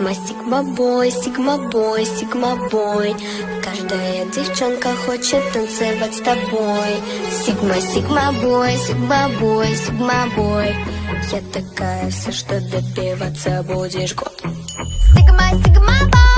сигма-бой, сигма-бой, сигма-бой. Каждая девчонка хочет танцевать с тобой. Сигма-бой, сигма-бой, сигма-бой. Я такая, все, что добиваться будешь год. Сигма-бой.